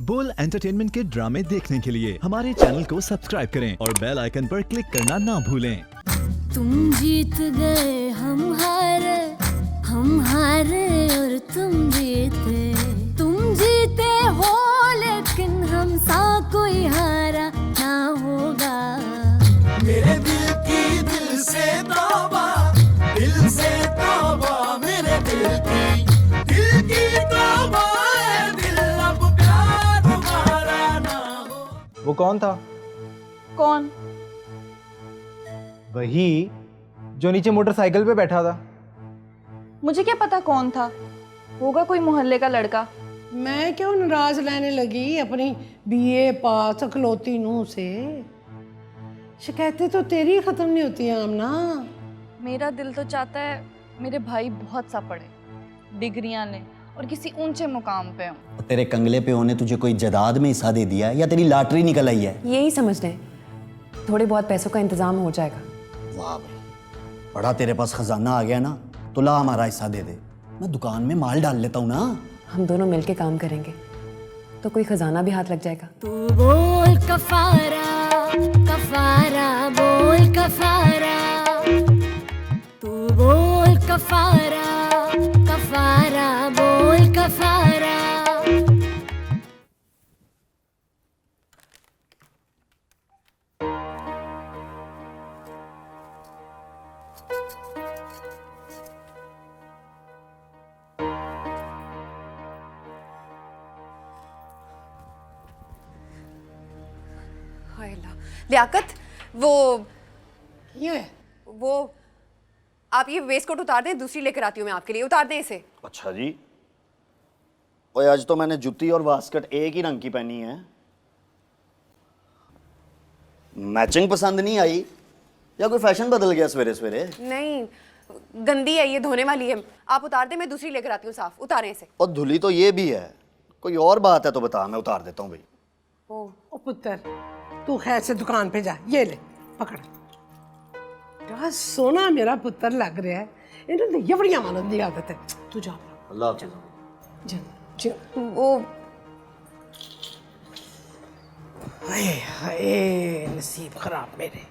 बोल एंटरटेनमेंट के ड्रामे देखने के लिए हमारे चैनल को सब्सक्राइब करें और बेल आइकन पर क्लिक करना ना भूलें। तुम जीत गए हम हारे और तुम जीते हो, लेकिन हम सा कोई हारा ना होगा। मेरे दिल की दिल से तौबा मेरे दिल की तौबा है, दिल अब प्यार तुम्हारा ना हो। वो कौन था? कौन? वही जो नीचे मोटरसाइकिल पे बैठा था। मुझे क्या पता कौन था, होगा कोई मोहल्ले का लड़का। मैं क्यों नाराज रहने लगी अपनी बीए पास अखलौती नूंह से? शिकायतें तो तेरी खत्म नहीं होती हैं आमना। मेरा दिल तो चाहता है मेरे भाई बहुत सा पढ़े, डिग्रियां लें और किसी ऊंचे मुकाम पे हों। तेरे कंगले पे होने तुझे कोई जायदाद में हिस्सा दे दिया है या तेरी लॉटरी निकल आई है? यही समझ रहे, थोड़े बहुत पैसों का इंतजाम हो जाएगा। वाह भाई, बड़ा तेरे पास खजाना आ गया ना, तो ला हमारा हिस्सा दे दे। मैं दुकान में माल डाल लेता हूँ ना। हम दोनों मिलके काम करेंगे तो कोई खजाना भी हाथ लग जाएगा। तू बोल कफारा कफारा बोल कफारा, तू बोल कफारा कफारा बोल कफारा। लियाकत, ये वो आप ये वेस्ट कोट उतार दें, दूसरी लेकर आती हूँ मैं आपके लिए। उतार दें इसे। अच्छा जी। ओए, आज तो मैंने जूती और वास्कट एक ही रंग की पहनी है। मैचिंग पसंद नहीं आई या कोई फैशन बदल गया सवेरे सवेरे? नहीं, गंदी है ये, धोने वाली है। आप उतार दें, मैं दूसरी लेकर आती हूँ साफ। उतारें इसे। और धुली तो ये भी है, कोई और बात है तो बता, मैं उतार देता हूँ भाई। ओ पुत्र, तू खैर से दुकान पे जा, ये ले पकड़। क्या सोना मेरा पुत्र लग रहा है। इन्होंने ये बड़ी मानव की आदत है। तू जा अल्लाह जा जा। वो हाय हाय, नसीब खराब मेरे।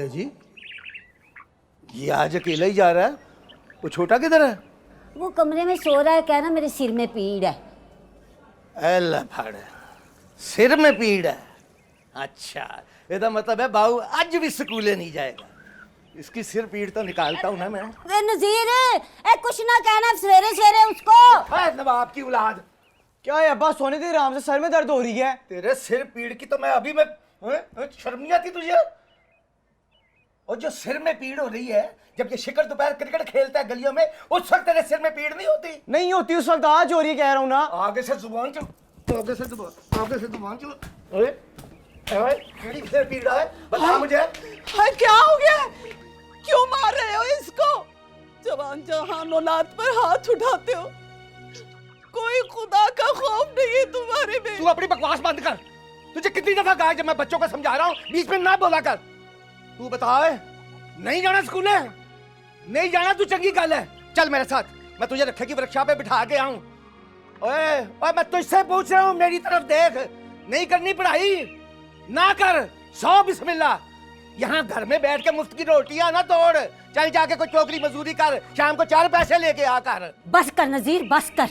जी, ये आज अकेला ही जा रहा है, वो छोटा किधर है? वो कमरे में सो रहा है, कह रहा मेरे सिर में पीड़ है। अल्लाह फाड़, सिर में पीड़ है। अच्छा, ਇਹਦਾ मतलब है बाबू आज भी स्कूले नहीं जाएगा। इसकी सिर पीड़ तो निकालता हूँ ना मैं। अरे नजीर, कुछ ना कहना सवेरे सवेरे उसको। नवाब की औलाद, क्या है अब्बा, सोने दे आराम से, सर में दर्द हो रही है। तेरे सिर पीड़ की तो मैं अभी में शर्म नहीं आती तुझे? और जो सिर में पीड़ हो रही है, जब ये शिकर दोपहर क्रिकेट खेलता है गलियों में, उस वक्त तेरे सिर में पीड़ नहीं होती? नहीं होती उस वक्त, आज हो रही है, कह रहा हूँ ना। आगे से जुबान चल, आगे से जुबान चल। ओए ओए, मेरी सिर पीड़ है, बता मुझे। हाय, क्या हो गया? क्यों मार रहे हो इसको? जवान जहान औलाद पर हाथ उठाते हो। कोई खुदा का खौफ नहीं है तुम्हारे में। तू अपनी बकवास बंद कर। तुझे कितनी दफा कहा जब मैं बच्चों को समझा रहा हूँ, बीच में ना बोला कर। तू बता, नहीं जाना स्कूल है? नहीं जाना तू चंगी गल है। चल मेरे साथ, मैं तुझे रखे की वर्कशॉप पे बिठा के आऊं। ओए ओए, मैं तुझसे पूछ रहा हूँ, मेरी तरफ देख। नहीं करनी पढ़ाई ना कर, सौ बिस्मिल्लाह। यहाँ घर में बैठ के मुफ्त की रोटियां ना तोड़। चल जाके कोई चौकरी मजदूरी कर, शाम को 4 पैसे लेके आकर। बस कर नजीर, बस कर।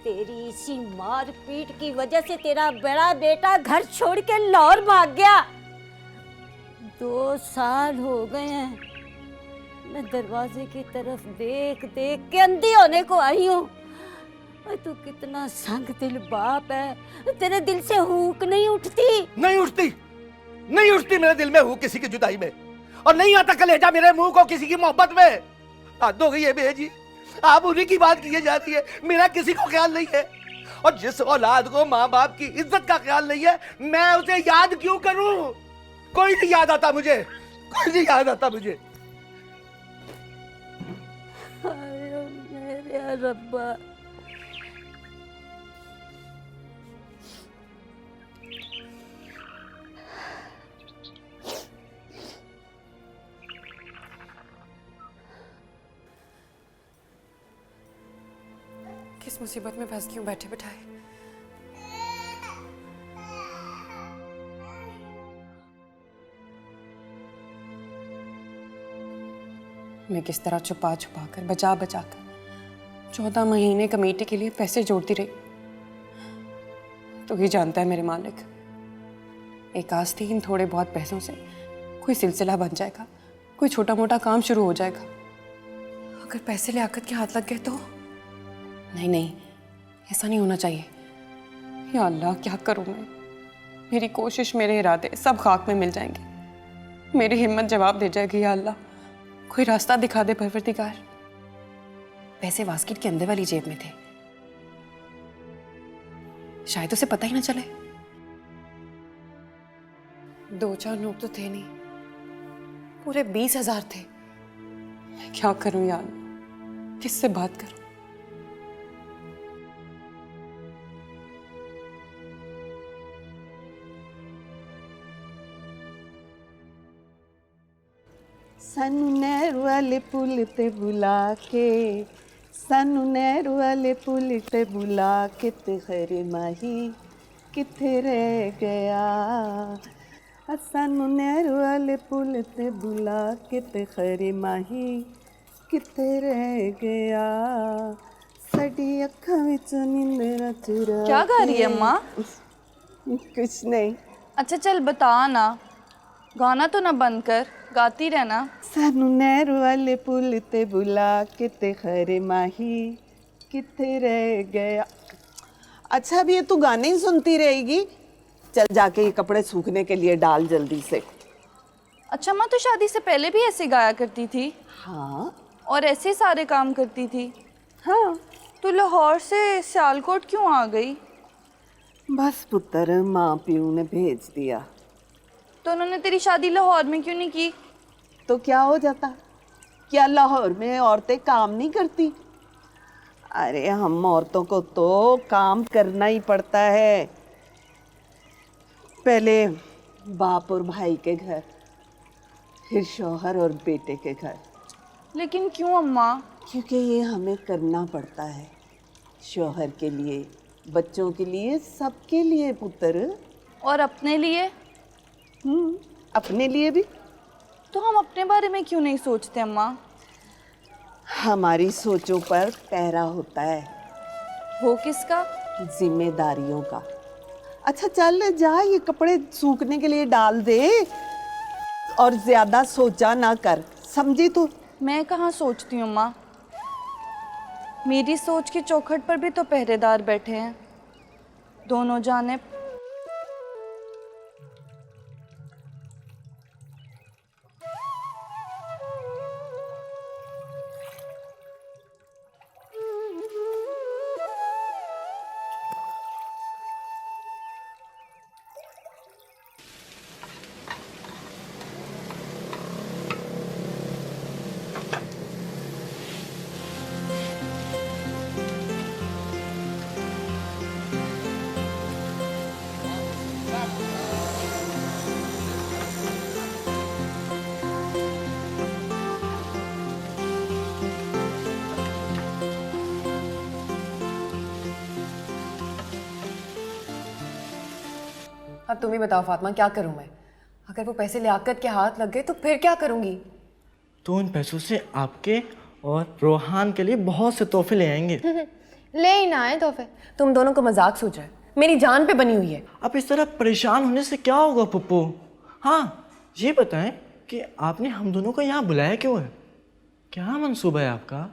तेरी इसी मार पीट की वजह से तेरा बड़ा बेटा घर छोड़ के लाहौर भाग गया। 2 साल हो गए हैं मैं दरवाजे की तरफ देख देख के अंधी होने को आई हूँ। तू कितना संग दिल बाप है, तेरे दिल से हुक नहीं उठती? नहीं उठती, नहीं उठती मेरे दिल में हुक किसी की जुदाई में, और नहीं आता कलेजा मेरे मुंह को किसी की मोहब्बत में। हद हो गई है बेजी, आप उन्हीं की बात किए जाती है, मेरा किसी को ख्याल नहीं है। और जिस औलाद को माँ बाप की इज्जत का ख्याल नहीं है, मैं उसे याद क्यों करूं? कोई नहीं याद आता मुझे, कोई नहीं याद आता मुझे। हाय रब्बा। किस मुसीबत में फंस गई हूँ बैठे बैठाए। मैं किस तरह छुपा छुपा कर बचा बचा कर 14 महीने कमेटी के लिए पैसे जोड़ती रही। तो ही जानता है मेरे मालिक, एक आस थी इन थोड़े बहुत पैसों से कोई सिलसिला बन जाएगा, कोई छोटा मोटा काम शुरू हो जाएगा। अगर पैसे लियाकत के हाथ लग गए तो नहीं नहीं, ऐसा नहीं होना चाहिए। या अल्लाह, क्या करूं मैं? मेरी कोशिश, मेरे इरादे सब खाक में मिल जाएंगे। मेरी हिम्मत जवाब दे जाएगी। या अल्लाह, कोई रास्ता दिखा दे परवरदिगार। पैसे बास्केट के अंदर वाली जेब में थे, शायद उसे पता ही ना चले। 2-4 नोट तो थे नहीं, पूरे 20,000 थे। मैं क्या करूं यार, किससे बात करूं? सानू नहर वाले पुल ते बुला के, सानू नहर वाले पुल ते बुला के, ते खैर माही किथे रह गया। सानू नहर वाले पुल ते बुला के, ते खैर माही किथे रह गया। साडी अखां विच नींदरा चुरा। क्या गा रही है अम्मा? कुछ नहीं। अच्छा चल बता ना, गाना तो ना बंद कर, गाती रहना। सानू नहर वाले पुल ते बुला के, ते खैर माही किथे रह गया। अच्छा, अब ये तू गाने ही सुनती रहेगी? चल जाके ये कपड़े सूखने के लिए डाल जल्दी से। अच्छा माँ, तो शादी से पहले भी ऐसे गाया करती थी? हाँ। और ऐसे सारे काम करती थी? हाँ। तो लाहौर से सियालकोट क्यों आ गई? बस पुत्र, माँ प्यू ने भेज दिया। तो उन्होंने तेरी शादी लाहौर में क्यों नहीं की? तो क्या हो जाता? क्या लाहौर में औरतें काम नहीं करती? अरे हम औरतों को तो काम करना ही पड़ता है। पहले बाप और भाई के घर, फिर शौहर और बेटे के घर। लेकिन क्यों अम्मा? क्योंकि ये हमें करना पड़ता है, शौहर के लिए, बच्चों के लिए, सबके लिए पुत्र। और अपने लिए? अपने लिए भी। तो हम अपने बारे में क्यों नहीं सोचते अम्मा? हमारी सोचों पर पहरा होता है। वो किसका? जिम्मेदारियों का। अच्छा चल जा, ये कपड़े सूखने के लिए डाल दे और ज्यादा सोचा ना कर, समझी तू? मैं कहाँ सोचती हूँ अम्मा, मेरी सोच की चौखट पर भी तो पहरेदार बैठे हैं, दोनों जानिब। अब तुम ही बताओ फातिमा, क्या करूं मैं? अगर वो पैसे लियाकत के हाथ लग गए तो फिर क्या करूंगी? तो उन पैसों से आपके और रोहान के लिए बहुत से तोहफे ले आएंगे। ले ही ना आए तोहफे, तुम दोनों को मजाक सूझ रहा है, मेरी जान पे बनी हुई है। अब इस तरह परेशान होने से क्या होगा पप्पू? हाँ ये बताएं कि आपने हम दोनों को यहाँ बुलाया क्यों है? क्या मंसूबा है आपका?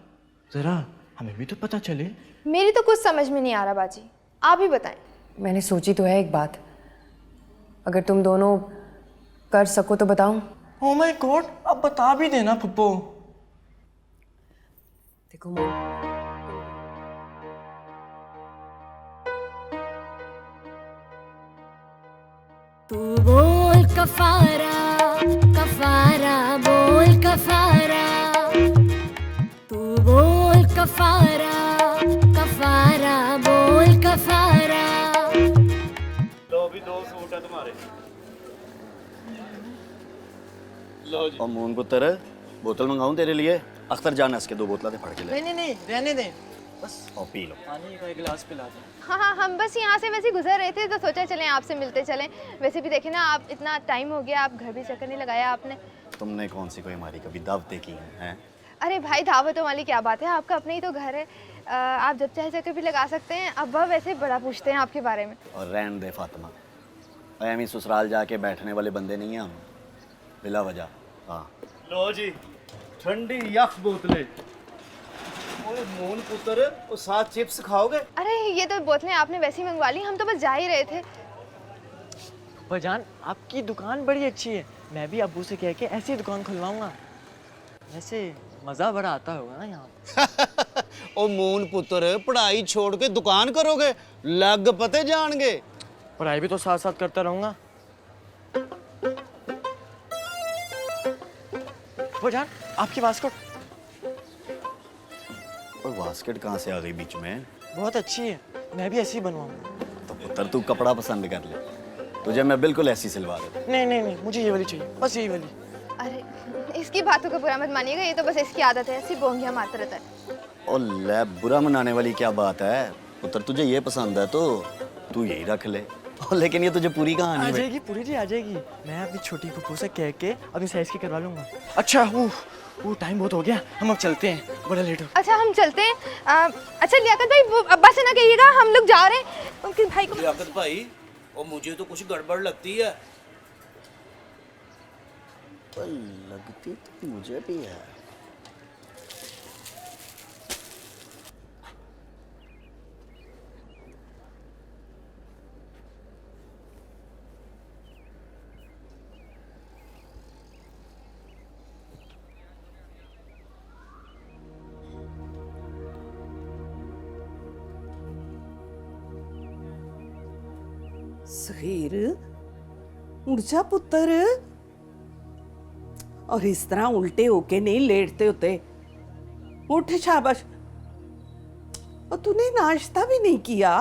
ज़रा हमें भी तो पता चले। मेरी तो कुछ समझ में नहीं आ रहा बाजी, आप ही बताएं। मैंने सोची तो है एक बात, अगर तुम दोनों कर सको तो बताऊं। ओह माय गॉड, अब बता भी देना पप्पू। देखो तू बोल कफारा, कफारा बोल कफारा, तू बोल कफारा। सफारा। लो भी 2 सूट है तुम्हारे। लो जी। और मोहन पुत्र बोतल मंगाऊं तेरे लिए? अख्तर जान हंस के 2 बोतल फड़ के ले। नहीं रहने दें, बस और पी लो। पानी का एक गिलास पिला दो। हाँ हाँ, हम बस यहाँ से वैसे गुजर रहे थे तो सोचा चलें आपसे मिलते चलें। वैसे भी देखे ना, आप इतना टाइम हो गया, आप घर भी चक्कर नहीं लगाया आपने। तुमने कौन सी कोई हमारी कभी दावतें की हैं? अरे भाई, दावतों वाली क्या बात है, आपका अपना ही तो घर है। आप जब चाहे चक्कर भी लगा सकते हैं। अब्बा वैसे बड़ा पूछते हैं आपके बारे में। और रहन दे फातिमा, ऐमी ससुराल जाके बैठने वाले बंदे नहीं हैं हम, बिला वजह। हाँ लो जी, ठंडी यख बोतलें। ओए मोहन पुत्र, और साथ चिप्स खाओगे? अरे ये तो बोतलें आपने वैसे ही मंगवा ली, हम तो बस जा ही रहे थे। भाईजान, आपकी दुकान बड़ी अच्छी है, मैं भी अब्बू से कह के ऐसी दुकान खुलवाऊंगा। वैसे मज़ा बड़ा आता होगा ना यहाँ। ओ मोहन पुत्र, पढ़ाई छोड़ के दुकान करोगे? लग पते जाएंगे। पढ़ाई भी तो साथ साथ करता रहूंगा। भाईजान, आपकी बास्केट। और बास्केट कहाँ से आ गई बीच में? बहुत अच्छी है, मैं भी ऐसी बनवाऊंगा। तो पुत्र तू कपड़ा पसंद कर ले, तुझे मैं बिल्कुल ऐसी सिलवा दूँ। नहीं, मुझे ये वाली चाहिए, बस यही वाली। अरे इसकी बातों को बुरा मत मानिएगा, ये तो बस इसकी आदत है, ऐसी बोंगियां मारता रहता है। और ले, बुरा मनाने वाली क्या बात है? पुत्र तुझे ये पसंद है तो तू यही रख ले। और लेकिन ये तुझे पूरी कहानी आ में जाएगी, पूरी जी आ जाएगी। मैं अपनी छोटी फूफू से कह के अपनी साइज की करवा लूंगा। अच्छा, वो टाइम बहुत हो गया, हम अब चलते हैं, बड़ा लेट हो। अच्छा हम चलते हैं। अच्छा लियाकत भाई, वो अब्बा से ना कहिएगा हम लोग जा रहे हैं, उनके भाई को। लियाकत भाई, और मुझे तो कुछ गड़बड़ लगती है। लगती तो मुझे भी है। सहीर, उठ जा पुत्र। और इस तरह उल्टे होके नहीं लेटते होते। उठ शाबाश। और तूने नाश्ता भी नहीं किया?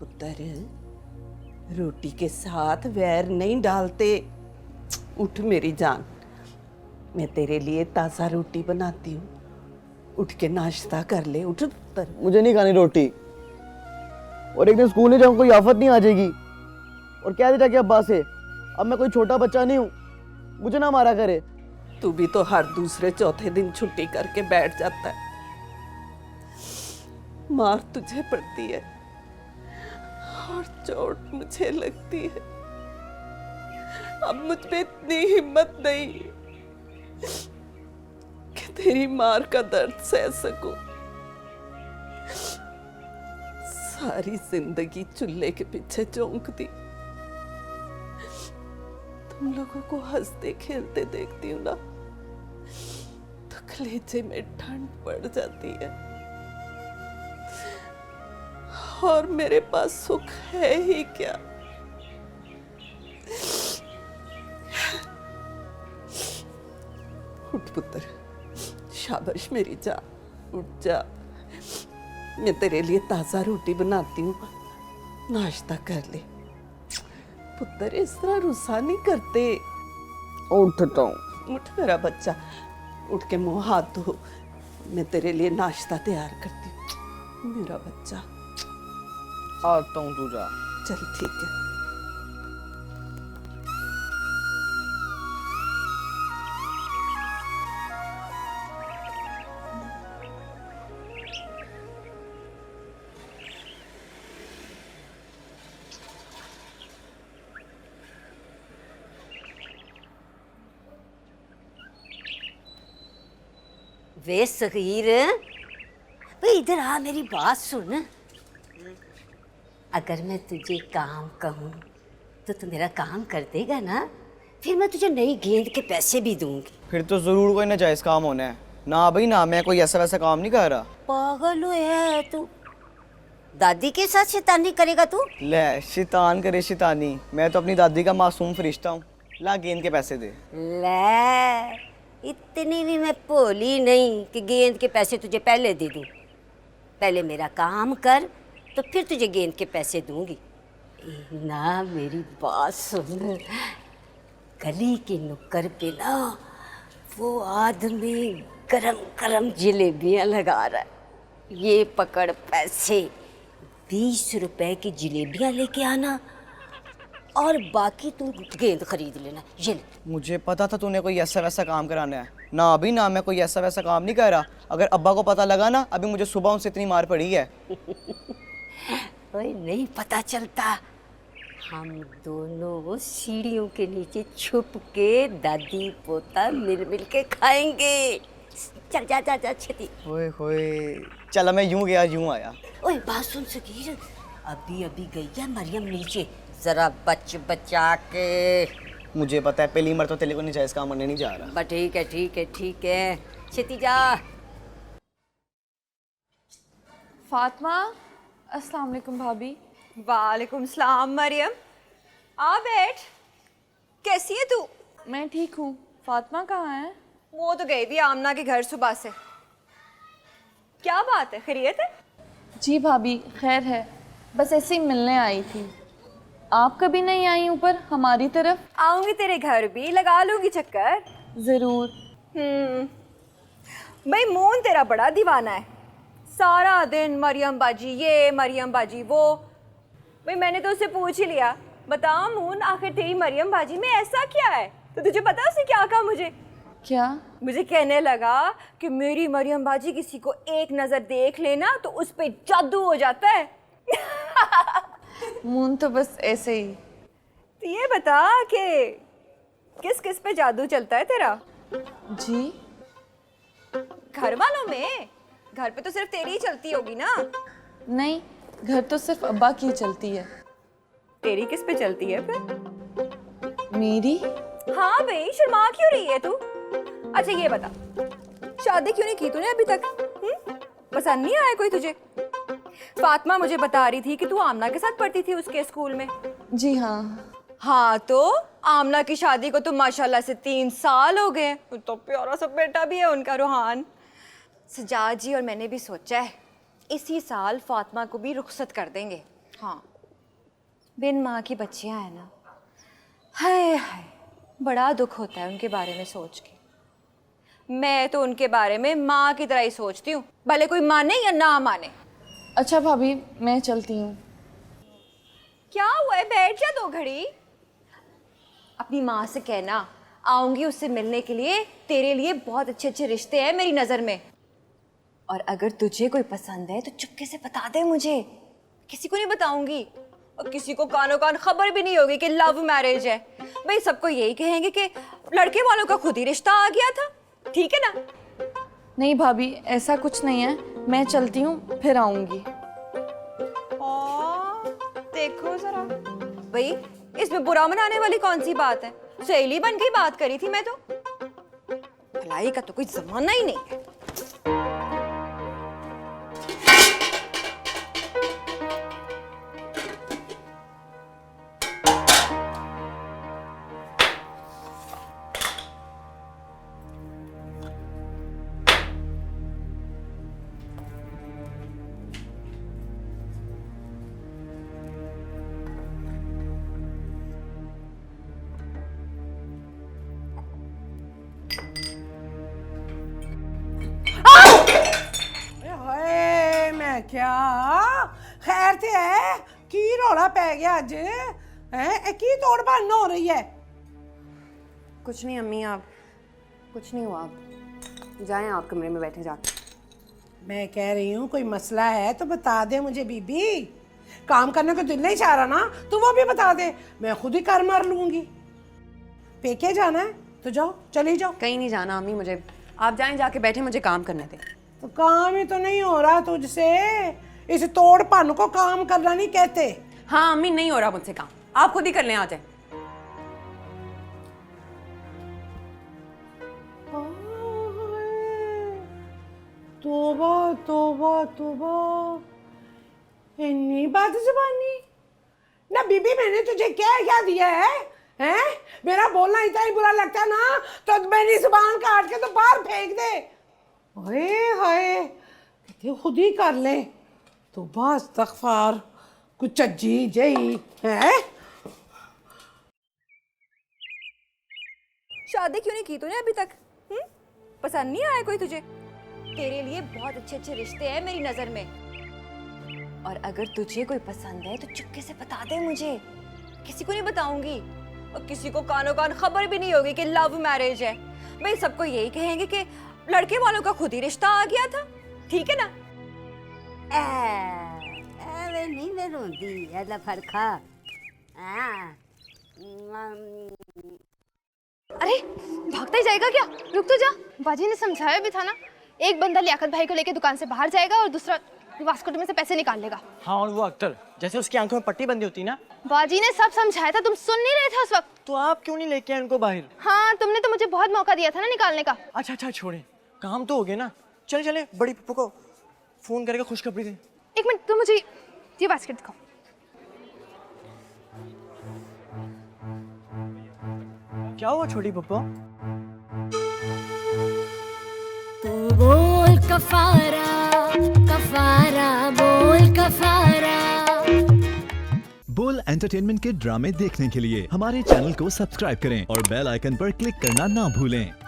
पुत्र, रोटी के साथ वैर नहीं डालते। उठ मेरी जान, मैं तेरे लिए ताज़ा रोटी बनाती हूँ, उठ के नाश्ता कर ले। उठ पुत्र। मुझे नहीं खानी रोटी, और एक दिन स्कूल नहीं जाऊँ कोई आफत नहीं आ जाएगी। और क्या दे जाके अब्बा से, अब मैं कोई छोटा बच्चा नहीं हूँ, मुझे ना मारा करे। तू भी तो हर दूसरे चौथे दिन छुट्टी करके बैठ जाता है। मार तुझे पड़ती है और चोट मुझे लगती है। अब मुझ में इतनी हिम्मत नहीं कि तेरी मार का दर्द सह सकूं। सारी जिंदगी चूल्हे के पीछे चौंक दी। तुम लोगों को हंसते खेलते देखती हूँ ना, तो कलेजे में ठंड पड़ जाती है। और मेरे पास सुख है ही क्या? उठ पुत्र, शाबाश मेरी जान, उठ जा। मैं तेरे लिए ताज़ा रोटी बनाती हूँ, नाश्ता कर ले। पुत्र इस तरह रुस्सा नहीं करते। उठता हूँ। उठ मेरा बच्चा, उठ के मुंह हाथ धो, मैं तेरे लिए नाश्ता तैयार करती हूँ। मेरा बच्चा। आता हूँ, तू जा। चल ठीक है। वे सगीर, वे इधर आ, मेरी बात सुन। अगर मैं तुझे काम कहूँ तो तू मेरा काम कर देगा ना? फिर मैं तुझे नई गेंद के पैसे भी दूंगी। फिर तो जरूर कोई नाजायज काम होना है ना भाई ना, मैं कोई ऐसा वैसा काम नहीं कर रहा। पागल है तू, दादी के साथ शैतानी करेगा तू? ले शैतान करे शैतानी, मैं तो अपनी दादी का मासूम फरिश्ता हूँ। ला गेंद के पैसे दे। ले, इतनी भी मैं भोली नहीं कि गेंद के पैसे तुझे पहले दे दूं। पहले मेरा काम कर, तो फिर तुझे गेंद के पैसे दूंगी। ना मेरी बात सुन, गली के नुक्कड़ पे ना वो आदमी गरम गरम जलेबियाँ लगा रहा है। ये पकड़ पैसे, 20 रुपए की जलेबियाँ लेके आना और बाकी तू गेंद खरीद लेना। ये ले। मुझे पता था तूने कोई ऐसा वैसा काम कराना है ना। अभी ना मैं कोई ऐसा वैसा काम नहीं कर रहा। अगर अब्बा को पता लगा ना, अभी मुझे सुबह उनसे इतनी मार पड़ी है। ओए नहीं पता चलता, हम दोनों सीढ़ियों के नीचे छुप के दादी पोता मिल मिल के खाएंगे। चल जा जा जा छेती। ओए होए, चला मैं यूं गया यूं आया। ओए बात सुन सकीर, अभी अभी गई है मरियम नीचे, जरा बचा के। मुझे पता है पहली मर तो तेरे को नहीं जायज़ काम करने नहीं जा रहा। बस ठीक है ठीक है ठीक है, छेती जा। फातिमा, अस्सलाम वालेकुम भाभी। वालेकुम सलाम मरियम, आ बैठ। कैसी है तू? मैं ठीक हूँ। फातिमा कहाँ है? वो तो गई थी आमना के घर सुबह से। क्या बात है, खैरियत है? जी भाभी खैर है, बस ऐसे ही मिलने आई थी। आप कभी नहीं आई ऊपर हमारी तरफ? आऊंगी तेरे घर भी, लगा लूंगी चक्कर। ज़रूर। भाई मोहन तेरा बड़ा दीवाना है, सारा दिन मरियम बाजी ये मरियम बाजी वो। भाई मैंने तो उससे पूछ ही लिया, बता मोहन आखिर तेरी मरियम बाजी में ऐसा क्या है? तो तुझे पता है उसने क्या कहा मुझे? क्या? मुझे कहने लगा कि मेरी मरियम बाजी किसी को एक नज़र देख लेना तो उस पे जादू हो जाता है। मून तो बस ऐसे ही। तो ये बता कि किस किस पे जादू चलता है तेरा? जी घर वालों में? घर पे तो सिर्फ तेरी ही चलती होगी ना? नहीं, घर तो सिर्फ अब्बा की चलती है। तेरी किस पे चलती है फिर? मेरी? हाँ भाई, शर्मा क्यों रही है तू? अच्छा ये बता, शादी क्यों नहीं की तूने अभी तक? पसंद नहीं आया कोई तुझे? फातिमा मुझे बता रही थी कि तू आमना के साथ पढ़ती थी उसके स्कूल में। जी हाँ। हाँ तो आमना की शादी को तो माशाल्लाह से 3 साल हो गए। तो प्यारा सा बेटा भी है उनका, रूहान। सजाद जी और मैंने भी सोचा है इसी साल फातिमा को भी रुखसत कर देंगे। हाँ, बिन माँ की बच्चियाँ हैं ना, हाय हाय बड़ा दुख होता है उनके बारे में सोच के। मैं तो उनके बारे में माँ की तरह ही सोचती हूँ, भले कोई माने या ना माने। अच्छा भाभी, मैं चलती हूँ। क्या हुआ है, बैठ जा 2 घड़ी। अपनी माँ से कहना आऊंगी उससे मिलने के लिए, तेरे लिए बहुत अच्छे अच्छे रिश्ते हैं मेरी नज़र में। और अगर तुझे कोई पसंद है तो चुपके से बता दे मुझे, किसी को नहीं बताऊंगी। और किसी को कानों कान खबर भी नहीं होगी कि लव मैरिज है। भाई सबको यही कहेंगे कि लड़के वालों का खुद ही रिश्ता आ गया था, ठीक है ना? नहीं भाभी, ऐसा कुछ नहीं है, मैं चलती हूँ फिर आऊँगी। देखो जरा भाई, इसमें बुरा मनाने वाली कौन सी बात है? सहेली बन के बात करी थी मैं तो। भलाई का तो कोई जमाना ही नहीं है। हाय मैं क्या खैर थे है की रौला पै गया अज है की तोड़ भन्न हो रही है? कुछ नहीं अम्मी, आप कुछ नहीं हुआ, आप जाएं, आप कमरे में बैठे जाके। मैं कह रही हूँ कोई मसला है तो बता दे मुझे बीबी। काम करने को दिल नहीं चाह रहा ना, तो वो भी बता दे, मैं खुद ही कर मार लूंगी। पेके जाना है तो जाओ, चली जाओ। कहीं नहीं जाना अम्मी मुझे, आप जाएं, जाके बैठे, मुझे काम करने दें। तो काम ही तो नहीं हो रहा तुझसे, इस तोड़ भन्न को काम करना नहीं कहते। हाँ अम्मी, नहीं हो रहा मुझसे काम, आप खुद ही कर लें, आ जाए। तोबा तोबा तोबा, इतनी बात ज़बानी ना बीबी। मैंने तुझे क्या दिया है? हैं? मेरा बोलना इतना ही बुरा लगता है ना तो मेरी ज़ुबान काट के तो बाहर फेंक दे। ओए हाय, ये खुद ही कर ले। तो बस तगफार कुछ अज्जी जई है। शादी क्यों नहीं की तूने अभी तक? पसंद नहीं आया कोई तुझे? तेरे लिए बहुत अच्छे अच्छे रिश्ते हैं मेरी नजर में, और अगर तुझे कोई पसंद है तो चुपके से बता दे मुझे, किसी को नहीं बताऊंगी, और किसी को कानो कान खबर भी नहीं होगी कि लव मैरिज है। भाई सबको यही कहेंगे कि लड़के वालों का खुद ही रिश्ता आ गया था, ठीक है ना? अरे नहीं मैं रोंदी अल्लाह फरखा। अरे भागता ही जाएगा क्या? रुक तो जा, बाजी ने समझाया भी था ना, एक बंदा लियाकत भाई को लेके दुकान से बाहर जाएगा और दूसरा वास्को में से पैसे निकाल लेगा। हाँ, और वो अख्तर, जैसे उसकी आंखों में पट्टी बंदी होती ना। बाजी ने सब समझाया था, तुम सुन नहीं रहे थे उस वक्त। तो आप क्यों नहीं लेके आए उनको बाहर? हाँ, तुमने तो मुझे बहुत मौका दिया था ना निकालने का। अच्छा अच्छा छोड़े, काम तो हो गया ना। चले चले बड़ी पप्पू को फोन करके खुशखबरी दे। एक मिनट, तुम मुझे ये बास्केट दिखाओ। क्या हुआ छोटी पप्पू? तू बोल कफारा कफारा बोल कफारा। बोल एंटरटेनमेंट के ड्रामे देखने के लिए हमारे चैनल को सब्सक्राइब करें और बेल आइकन पर क्लिक करना ना भूलें।